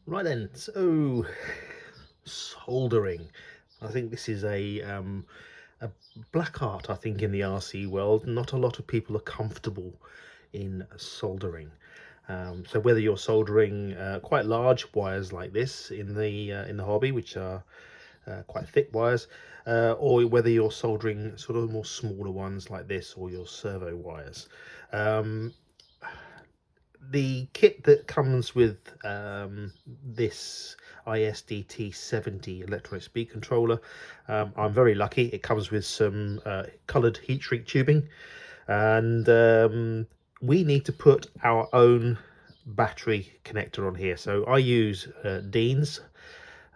Right then, so soldering. I think this is a black art, I think, in the RC world. Not a lot of people are comfortable in soldering. So whether you're soldering quite large wires like this in the hobby, which are quite thick wires, or whether you're soldering sort of more smaller ones like this, or your servo wires. Um, the kit that comes with this ISDT70 electronic speed controller, I'm very lucky. It comes with some coloured heat shrink tubing, and we need to put our own battery connector on here. So I use Dean's,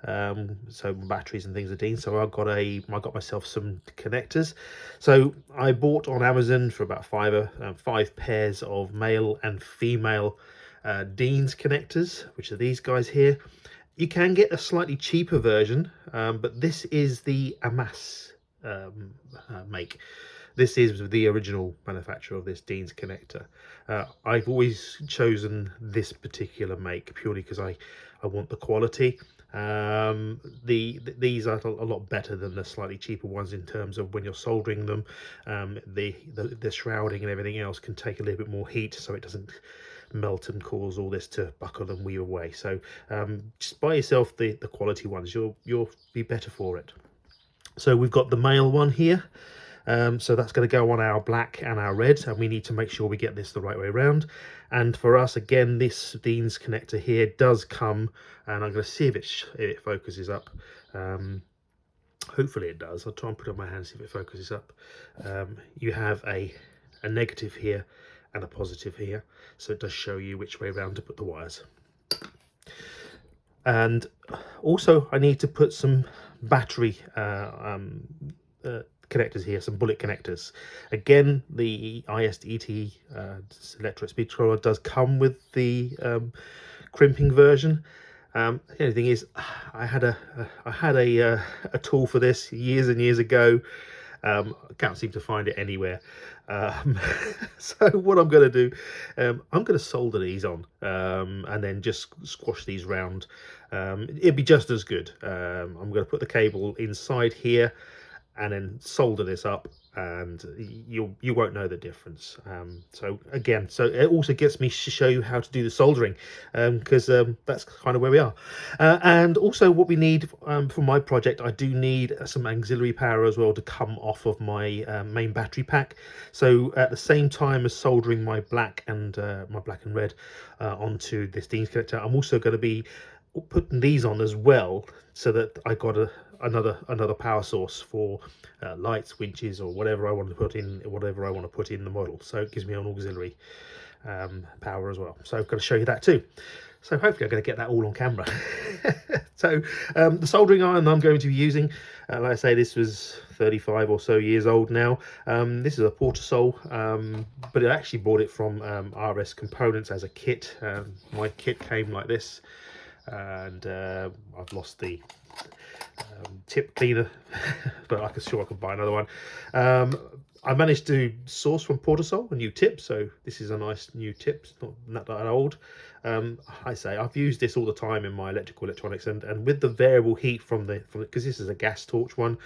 so batteries and things are Dean. So I got myself some connectors. So I bought on Amazon for about five pairs of male and female Dean's connectors, which are these guys here. You can get a slightly cheaper version, but this is the Amas make. This is the original manufacturer of this Dean's connector. I've always chosen this particular make purely because I want the quality. These are a lot better than the slightly cheaper ones in terms of when you're soldering them. The shrouding and everything else can take a little bit more heat, so it doesn't melt and cause all this to buckle and weave away. So just buy yourself the quality ones. You'll be better for it. So we've got the male one here. So that's going to go on our black and our red, and we need to make sure we get this the right way around. And for us, again, this Dean's connector here does come, and I'm going to see if it focuses up. Hopefully it does. I'll try and put it on my hand, see if it focuses up. You have a negative here and a positive here, so it does show you which way around to put the wires. And also I need to put some battery connectors here, some bullet connectors. Again, the ISDT electric speed controller does come with the crimping version. The only thing is, I had a tool for this years and years ago. I can't seem to find it anywhere. So what I'm going to do, I'm going to solder these on, and then just squash these round. It'd be just as good. I'm going to put the cable inside here and then solder this up, and you won't know the difference. So again, so it also gets me to show you how to do the soldering, because that's kind of where we are. And also what we need for my project, I do need some auxiliary power as well to come off of my main battery pack. So at the same time as soldering my black and red onto this Dean's connector, I'm also going to be putting these on as well, so that I got another power source for lights, winches, or whatever I want to put in the model. So it gives me an auxiliary power as well. So I've got to show you that too. So hopefully I'm going to get that all on camera. So the soldering iron I'm going to be using, like I say, this was 35 or so years old now. This is a Portasol, but I actually bought it from RS Components as a kit. My kit came like this, and I've lost the tip cleaner, but I could buy another one. I managed to source from Portasol a new tip, so this is a nice new tip. It's not that old. I say I've used this all the time in my electronics, and with the variable heat from because this is a gas torch one,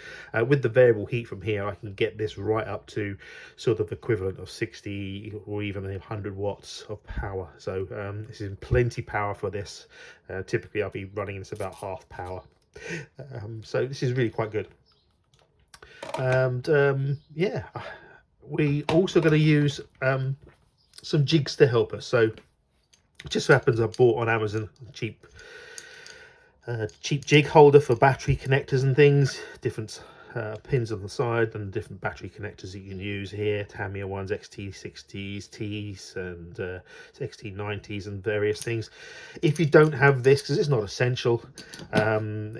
with the variable heat from here, I can get this right up to sort of equivalent of 60 or even 100 watts of power. So this is plenty power for this. Typically I'll be running this about half power. So this is really quite good. And yeah, we also going to use some jigs to help us. So it just so happens I bought on Amazon cheap jig holder for battery connectors and things, different pins on the side, and different battery connectors that you can use here. Tamiya ones, XT60s, T's, and XT90s, and various things. If you don't have this, because it's not essential,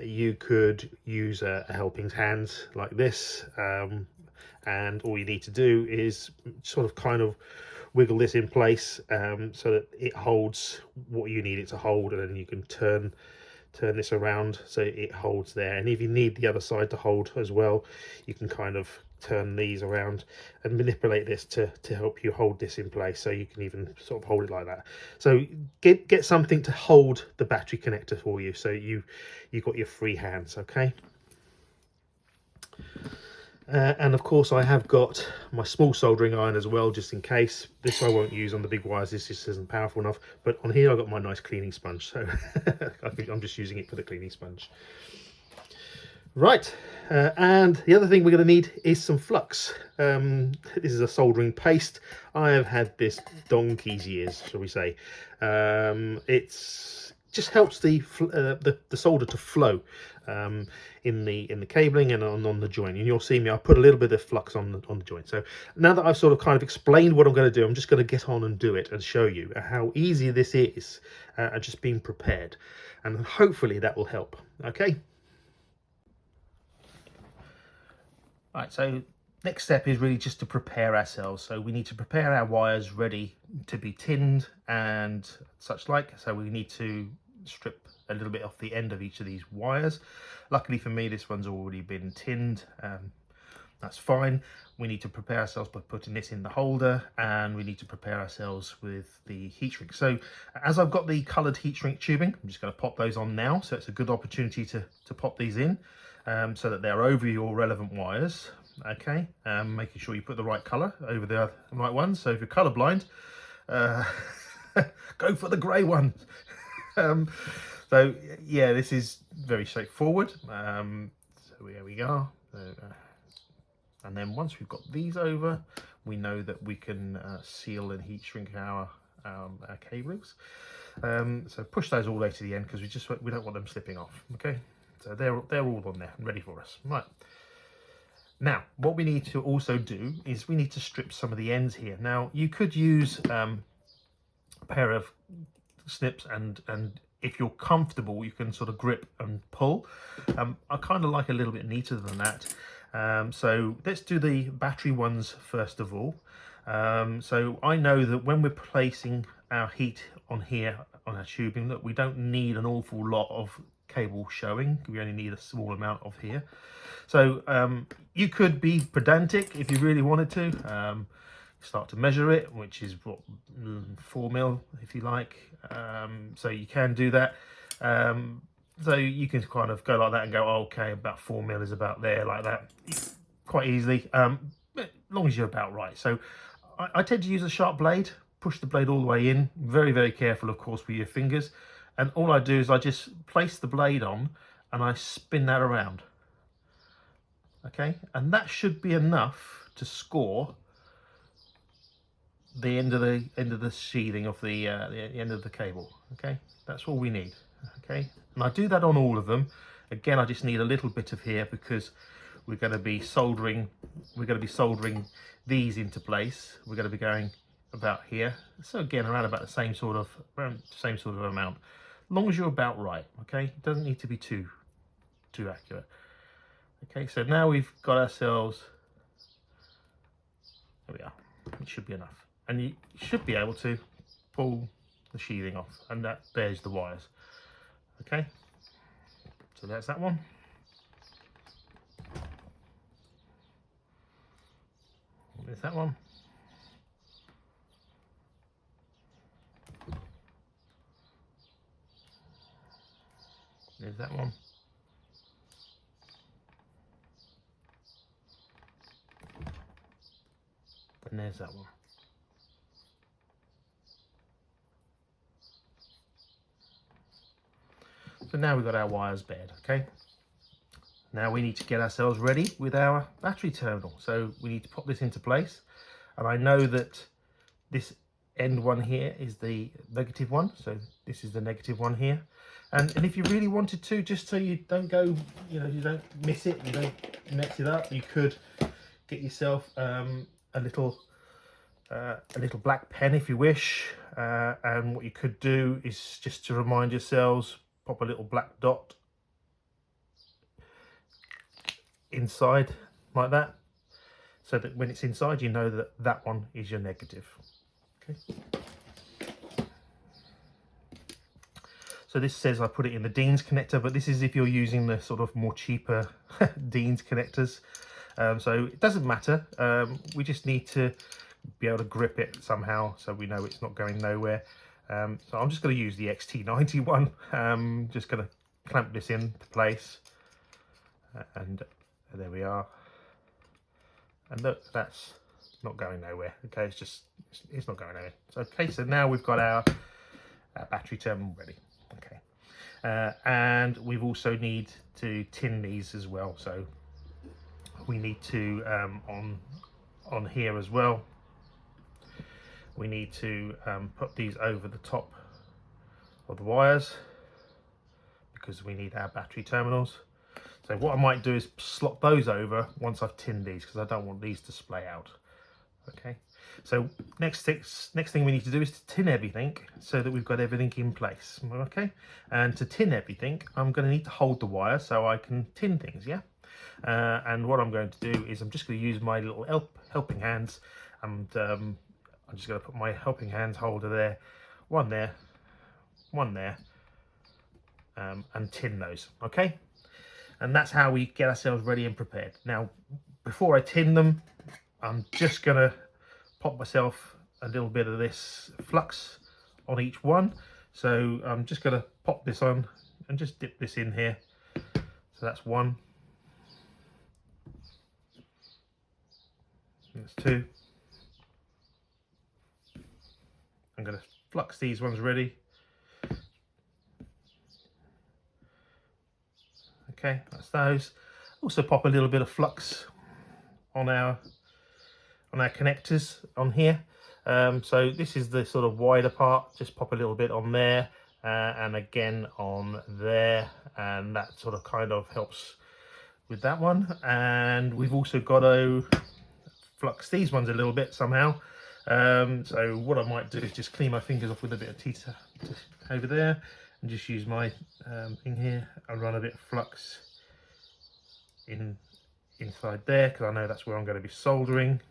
you could use a helping hand like this, and all you need to do is sort of kind of wiggle this in place, so that it holds what you need it to hold, and then you can turn this around so it holds there. And if you need the other side to hold as well, you can kind of turn these around and manipulate this to help you hold this in place, so you can even sort of hold it like that. So get something to hold the battery connector for you, so you've got your free hands. Okay. And of course I have got my small soldering iron as well, just in case. This I won't use on the big wires, this just isn't powerful enough. But on here I've got my nice cleaning sponge, so I think I'm just using it for the cleaning sponge. Right, and the other thing we're going to need is some flux. This is a soldering paste. I have had this donkey's years, shall we say. It's just helps the solder to flow in the cabling and on the joint. And you'll see me, I put a little bit of flux on the joint. So now that I've sort of kind of explained what I'm going to do, I'm just going to get on and do it and show you how easy this is, just being prepared, and hopefully that will help. Okay. Right, so next step is really just to prepare ourselves. So we need to prepare our wires ready to be tinned and such like. So we need to strip a little bit off the end of each of these wires. Luckily for me, this one's already been tinned. That's fine. We need to prepare ourselves by putting this in the holder, and we need to prepare ourselves with the heat shrink. So as I've got the coloured heat shrink tubing, I'm just going to pop those on now. So it's a good opportunity to pop these in. So that they're over your relevant wires. Okay, making sure you put the right colour over the right ones. So if you're colourblind, go for the grey one. So yeah, this is very straightforward. So here we go. And then once we've got these over, we know that we can seal and heat shrink our cablings. So push those all the way to the end, because we don't want them slipping off. Okay. So they're all on there and ready for us. Right. Now, what we need to also do is we need to strip some of the ends here. Now, you could use a pair of snips, and if you're comfortable, you can sort of grip and pull. I kind of like a little bit neater than that. So let's do the battery ones first of all. So I know that when we're placing our heat on here on our tubing, that we don't need an awful lot of cable showing. We only need a small amount of here. So you could be pedantic if you really wanted to. Start to measure it, which is what, 4mm if you like. So you can do that. So you can kind of go like that and go, oh, okay, about 4mm is about there, like that, quite easily, as long as you're about right. So I tend to use a sharp blade, push the blade all the way in, very, very careful, of course, with your fingers. And all I do is I just place the blade on and I spin that around. Okay, and that should be enough to score the end of the sheathing of the end of the cable. Okay, that's all we need. Okay, and I do that on all of them. Again, I just need a little bit of here because we're going to be soldering. We're going to be soldering these into place. We're going to be going about here. So again, around about the same sort of amount. As long as you're about right. Okay, it doesn't need to be too accurate. Okay, so now we've got ourselves. There we are. It should be enough. And you should be able to pull the sheathing off, and that bears the wires. Okay, so that's that one. There's that one. There's that one. And there's that one. So now we've got our wires bared, okay? Now we need to get ourselves ready with our battery terminal. So we need to pop this into place. And I know that this end one here is the negative one. So this is the negative one here. And if you really wanted to, just so you don't go, you don't miss it, you don't mess it up, you could get yourself a little black pen if you wish, and what you could do is just to remind yourselves, pop a little black dot inside like that, so that when it's inside you know that that one is your negative. Okay, so this says I put it in the Dean's connector, but this is if you're using the sort of more cheaper Dean's connectors. So it doesn't matter. We just need to be able to grip it somehow so we know it's not going nowhere. So I'm just going to use the XT90 one. Just going to clamp this into place, and there we are. And look, that's not going nowhere. Okay, it's not going nowhere. So okay, so now we've got our battery terminal ready. Okay, and we've also need to tin these as well. So we need to on here as well. We need to put these over the top of the wires because we need our battery terminals. So what I might do is slot those over once I've tinned these, because I don't want these to splay out. Okay, so next thing we need to do is to tin everything so that we've got everything in place. Okay, and to tin everything, I'm going to need to hold the wire so I can tin things. Yeah, and what I'm going to do is I'm just going to use my little helping hands, and I'm just going to put my helping hands holder there, one there, and tin those. Okay, and that's how we get ourselves ready and prepared. Now, before I tin them, I'm just going to pop myself a little bit of this flux on each one. So I'm just going to pop this on and just dip this in here. So that's one. That's two. I'm going to flux these ones ready. Okay, that's those. Also pop a little bit of flux on our connectors on here. So this is the sort of wider part. Just pop a little bit on there, and again on there, and that sort of kind of helps with that one. And we've also got to flux these ones a little bit somehow. So what I might do is just clean my fingers off with a bit of Tita over there, and just use my thing here and run a bit of flux inside there, because I know that's where I'm going to be soldering.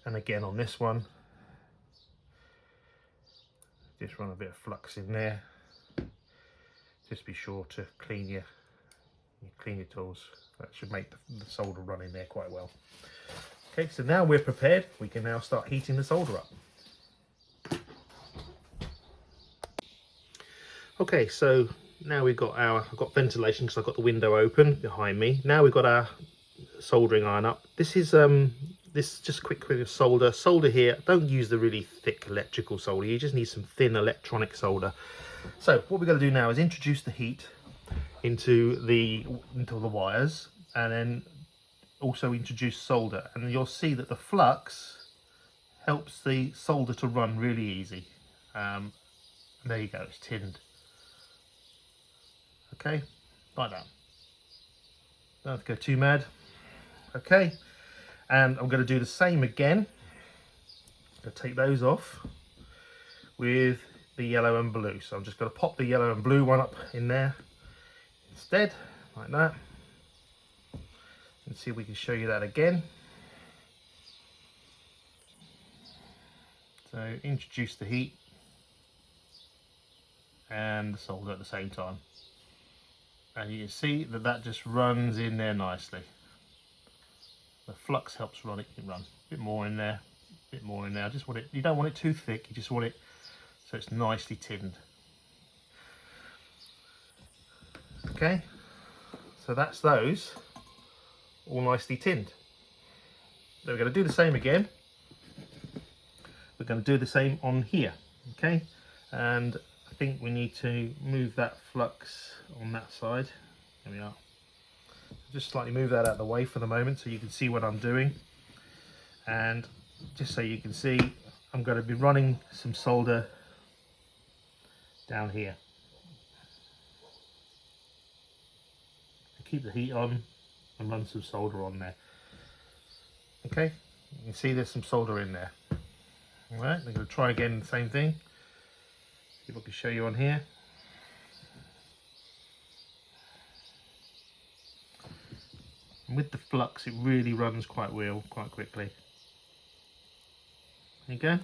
And again on this one, just run a bit of flux in there. Just be sure to clean your tools. That should make the solder run in there quite well. Okay, so now we're prepared. We can now start heating the solder up. Okay, so now we've got I've got ventilation because I've got the window open behind me. Now we've got our soldering iron up. This is this just quick solder here. Don't use the really thick electrical solder. You just need some thin electronic solder. So what we're going to do now is introduce the heat into the wires, and then also introduce solder, and you'll see that the flux helps the solder to run really easy. There you go, it's tinned. Okay, like that. Don't have to go too mad. Okay, and I'm going to do the same again. I'm going to take those off with the yellow and blue. So I'm just going to pop the yellow and blue one up in there instead, like that. And see if we can show you that again. So introduce the heat and the solder at the same time. And you can see that that just runs in there nicely. The flux helps run it run. A bit more in there, a bit more in there. Just want it, you don't want it too thick, you just want it so it's nicely tinned. Okay, so that's those all nicely tinned. Then we're going to do the same again. We're going to do the same on here. Okay, and I think we need to move that flux on that side. There we are. Just slightly move that out of the way for the moment so you can see what I'm doing. And just so you can see, I'm going to be running some solder down here. Keep the heat on and run some solder on there. Okay, you can see there's some solder in there. Alright, I'm going to try again the same thing. See if I can show you on here. And with the flux, it really runs quite well, quite quickly. There you go.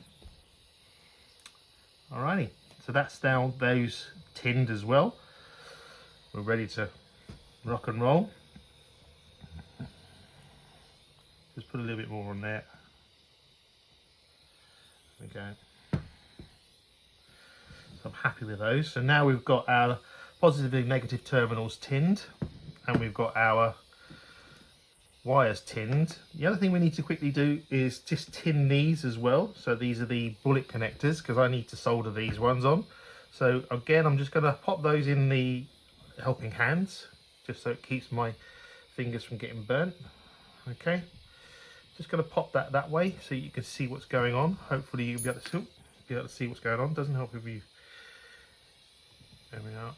Alrighty, so that's now those tinned as well. We're ready to rock and roll. Just put a little bit more on there. There we go. So I'm happy with those. So now we've got our positive and negative terminals tinned, and we've got our wires tinned. The other thing we need to quickly do is just tin these as well. So these are the bullet connectors, because I need to solder these ones on. So again, I'm just going to pop those in the helping hands, just so it keeps my fingers from getting burnt. Okay, just going to pop that way so you can see what's going on. Hopefully you'll be able to see what's going on. Doesn't help if you. There we are.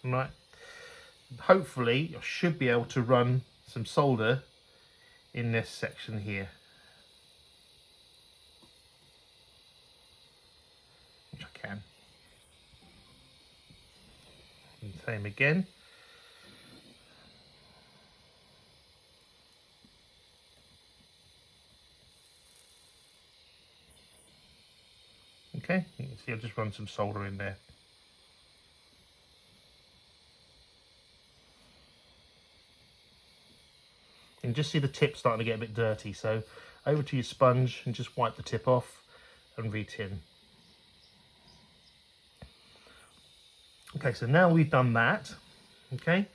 Right. Hopefully I should be able to run some solder in this section here, which I can. And same again. Okay, you can see I'll just run some solder in there. You can just see the tip starting to get a bit dirty, so over to your sponge and just wipe the tip off and re-tin. Okay, so now we've done that, okay,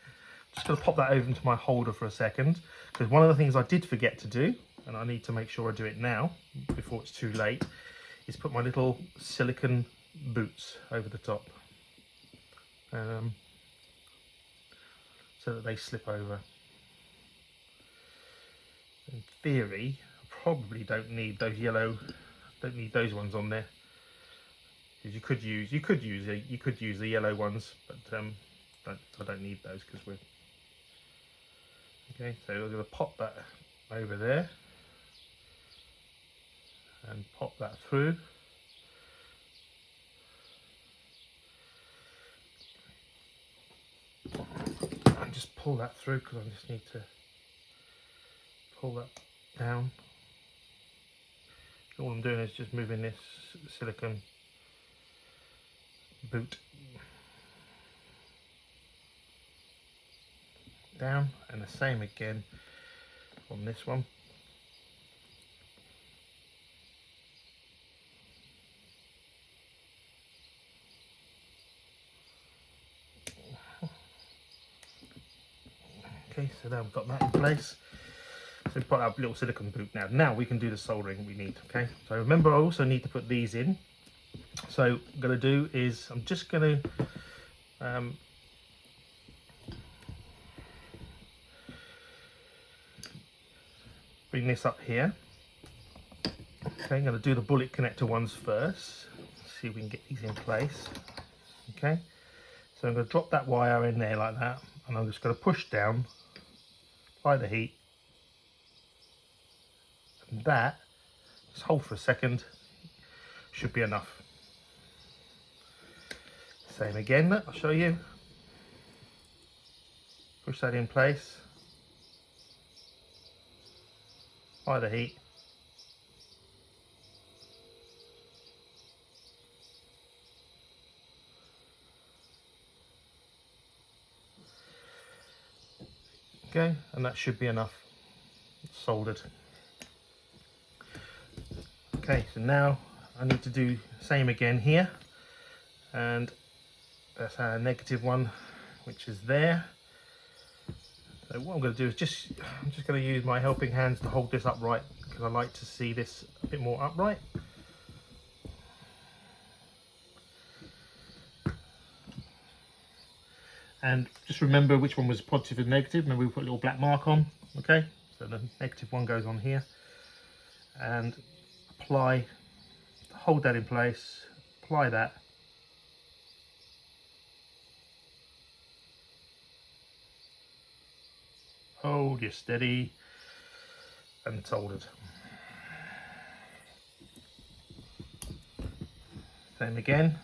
just going to pop that over into my holder for a second, because one of the things I did forget to do, and I need to make sure I do it now before it's too late, is put my little silicone boots over the top, so that they slip over. In theory, I probably don't need those those ones on there, because you could use the yellow ones, but I don't need those because we're okay. So we're going to pop that over there and pop that through. And just pull that through, because I just need to pull that down. All I'm doing is just moving this silicone boot down, and the same again on this one. Okay, so now we've got that in place. So we've got our little silicone boot now. Now we can do the soldering we need, okay? So remember, I also need to put these in. So what I'm going to do is, I'm just going to bring this up here. Okay, I'm going to do the bullet connector ones first. See if we can get these in place. Okay, so I'm going to drop that wire in there like that, and I'm just going to push down, apply the heat, and that, just hold for a second, should be enough. Same again, I'll show you. Push that in place, apply the heat, okay, and that should be enough. It's soldered. Okay, so now I need to do the same again here, and that's our negative one, which is there. So what I'm going to do is I'm just going to use my helping hands to hold this upright, because I like to see this a bit more upright. And just remember which one was positive and negative. Remember, we put a little black mark on. Okay, so the negative one goes on here, and hold that in place, apply that, hold you steady, and soldered. Same again.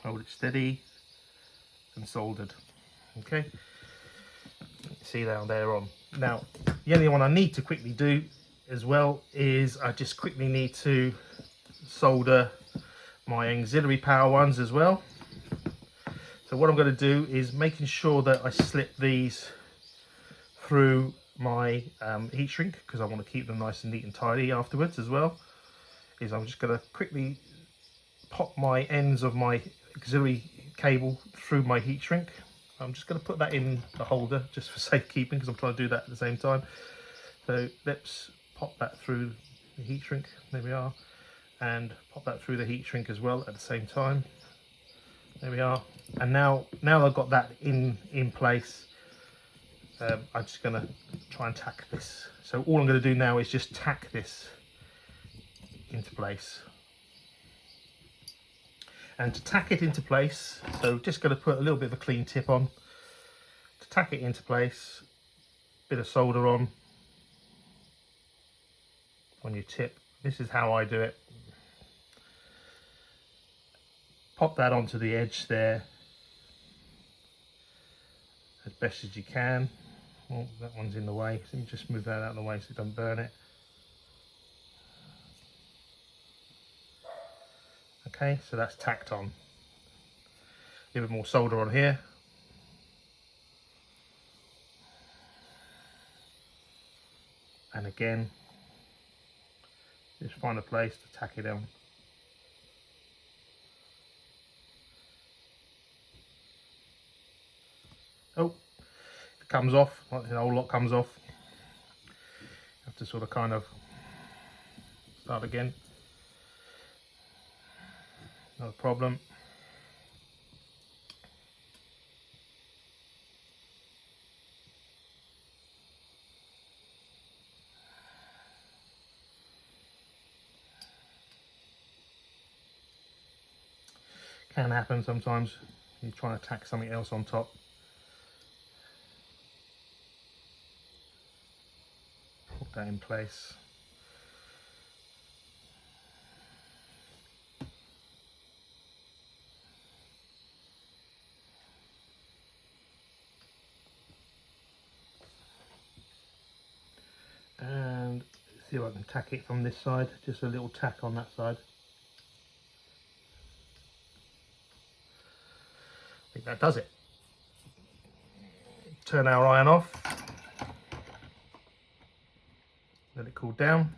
Hold it steady and soldered. Okay, see down there on. Now the only one I need to quickly do as well is I just quickly need to solder my auxiliary power ones as well. So what I'm going to do is making sure that I slip these through my heat shrink, because I want to keep them nice and neat and tidy afterwards as well, is I'm just going to quickly pop my ends of my auxiliary cable through my heat shrink. I'm just going to put that in the holder just for safekeeping, because I'm trying to do that at the same time. So let's pop that through the heat shrink. There we are. And pop that through the heat shrink as well at the same time. There we are. And now I've got that in place, I'm just going to try and tack this. So all I'm going to do now is just tack this into place. And to tack it into place, so just going to put a little bit of a clean tip on. To tack it into place, bit of solder on your tip. This is how I do it. Pop that onto the edge there as best as you can. Oh, that one's in the way, so you just move that out of the way so it doesn't burn it. Okay, so that's tacked on. A bit more solder on here. And again, just find a place to tack it on. Oh, it comes off, the whole lot comes off. You have to sort of kind of start again. Not a problem. Can happen sometimes. You're trying to tack something else on top. Put that in place. And see if I can tack it from this side, just a little tack on that side. I think that does it. Turn our iron off, let it cool down.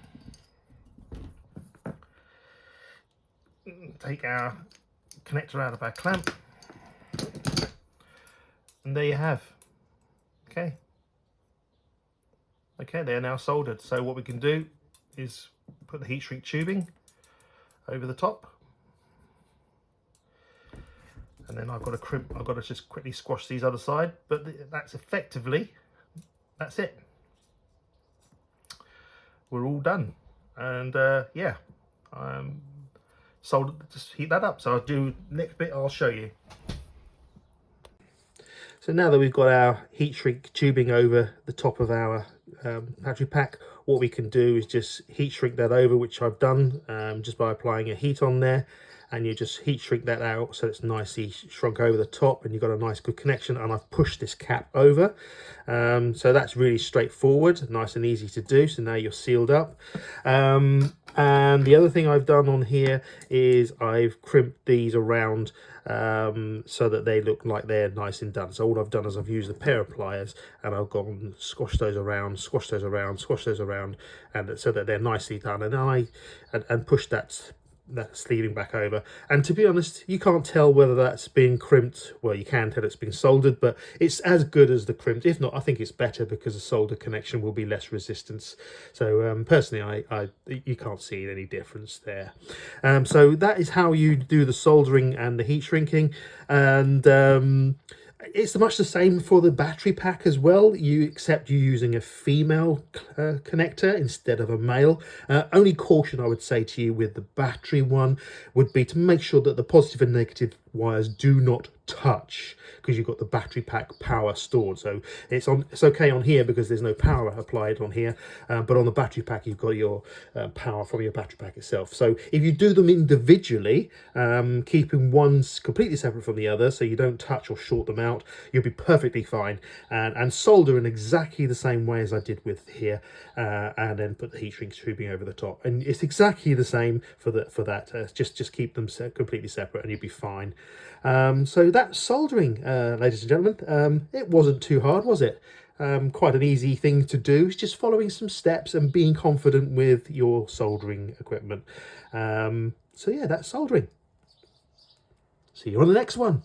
Take our connector out of our clamp, and there you have. Okay, they're now soldered. So what we can do is put the heat shrink tubing over the top, and then I've got to crimp. I've got to just quickly squash these other side, but that's effectively, that's it. We're all done, and yeah, solder. Just heat that up. So I'll do next bit. I'll show you. So now that we've got our heat shrink tubing over the top of our battery pack, what we can do is just heat shrink that over, which I've done just by applying a heat on there, and you just heat shrink that out so it's nicely shrunk over the top, and you've got a nice good connection. And I've pushed this cap over, so that's really straightforward, nice and easy to do. So now you're sealed up. And the other thing I've done on here is I've crimped these around so that they look like they're nice and done. So all I've done is I've used a pair of pliers, and I've gone squash those around, squash those around, squash those around, and so that they're nicely done. And and push that sleeving back over. And to be honest, you can't tell whether that's been crimped. Well, you can tell it's been soldered, but it's as good as the crimped. If not, I think it's better, because the solder connection will be less resistance. So personally, you can't see any difference there. So that is how you do the soldering and the heat shrinking. And it's much the same for the battery pack as well, except you're using a female connector instead of a male. Only caution I would say to you with the battery one would be to make sure that the positive and negative wires do not touch, because you've got the battery pack power stored. So it's okay on here because there's no power applied on here, but on the battery pack you've got your power from your battery pack itself. So if you do them individually, keeping one completely separate from the other so you don't touch or short them out, you'll be perfectly fine. And solder in exactly the same way as I did with here, and then put the heat shrink tubing over the top, and it's exactly the same for that. Just keep them completely separate and you'll be fine. So that's soldering, ladies and gentlemen. It wasn't too hard, was it? Quite an easy thing to do. It's just following some steps and being confident with your soldering equipment. So yeah, that's soldering. See you on the next one.